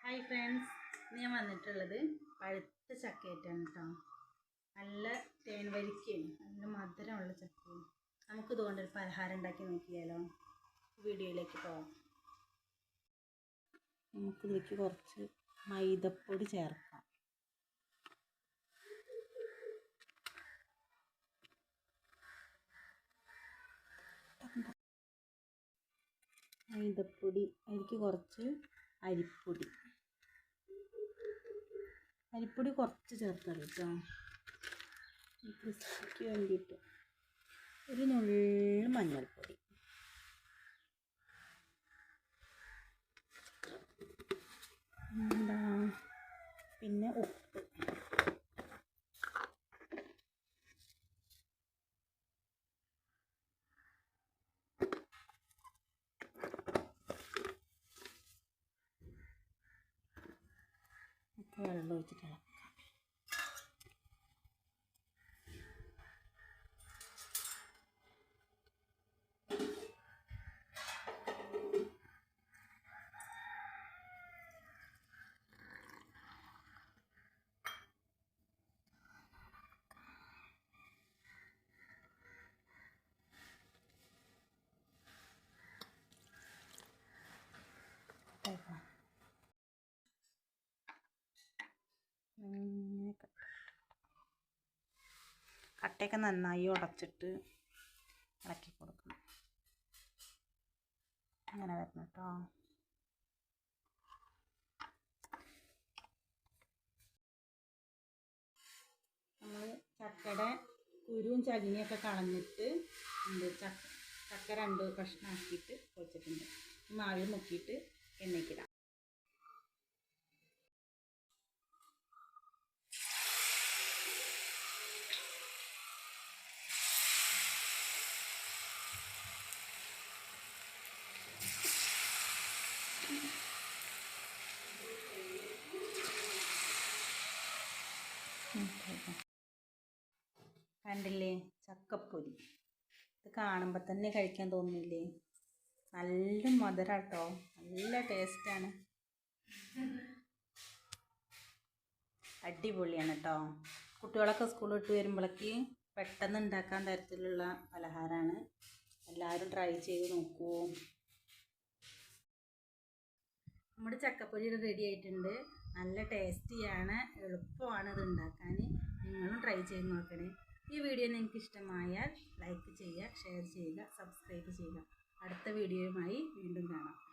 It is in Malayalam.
ഹായ് ഫ്രണ്ട്സ്, ഞാൻ വന്നിട്ടുള്ളത് പഴുത്ത ചക്കയായിട്ടാണ് കേട്ടോ. നല്ല തേൻ വരിക്കയാണ്, നല്ല മധുരമുള്ള ചക്കയാണ്. നമുക്കിതുകൊണ്ടൊരു പലഹാരം ഉണ്ടാക്കി നോക്കിയാലോ? വീഡിയോയിലേക്ക് പോവാം. നമുക്കിതിലേക്ക് കുറച്ച് മൈദപ്പൊടി ചേർക്കാം. മൈദപ്പൊടി, അതിലേക്ക് കുറച്ച് അരിപ്പൊടി കുറച്ച് ചേർക്കാം കേട്ടോ. ക്രിസ്പിക്ക് വേണ്ടിയിട്ട് ഒരു നുള്ളു മഞ്ഞൾപ്പൊടി, പിന്നെ ഉപ്പ്, വെള്ളം ഒഴിച്ചിട്ട് ഇളക്കാം. കട്ടയൊക്കെ നന്നായി ഉടച്ചിട്ട് ഇളക്കി കൊടുക്കണം. അങ്ങനെ വരണം കേട്ടോ. നമ്മൾ ചക്കയുടെ കുരുവും ചകിനിയൊക്കെ കളഞ്ഞിട്ട് ചക്ക 2 കഷ്ണമാക്കിയിട്ട് വെച്ചിട്ടുണ്ട്. മാവിൽ മുക്കിയിട്ട് എണ്ണയ്ക്കിടാം. കണ്ടില്ലേ, ചക്കപ്പൊരി. ഇത് കാണുമ്പോൾ തന്നെ കഴിക്കാൻ തോന്നില്ലേ? നല്ല മധുരം കേട്ടോ, നല്ല ടേസ്റ്റാണ്, അടിപൊളിയാണ് കേട്ടോ. കുട്ടികളൊക്കെ സ്കൂൾ വിട്ട് വരുമ്പോഴേക്ക് പെട്ടെന്ന് ഉണ്ടാക്കാൻ തരത്തിലുള്ള പലഹാരമാണ്. എല്ലാവരും ട്രൈ ചെയ്ത് നോക്കൂ. നമ്മുടെ ചക്കപ്പൊരി റെഡി ആയിട്ടുണ്ട്. നല്ല ടേസ്റ്റിയാണ്, എളുപ്പമാണ് ഇത് ഉണ്ടാക്കാൻ. നിങ്ങളും ട്രൈ ചെയ്ത് നോക്കണേ. ഈ വീഡിയോ നിങ്ങൾക്ക് ഇഷ്ടമായാൽ ലൈക്ക് ചെയ്യുക, ഷെയർ ചെയ്യുക, സബ്സ്ക്രൈബ് ചെയ്യുക. അടുത്ത വീഡിയോയുമായി വീണ്ടും കാണാം.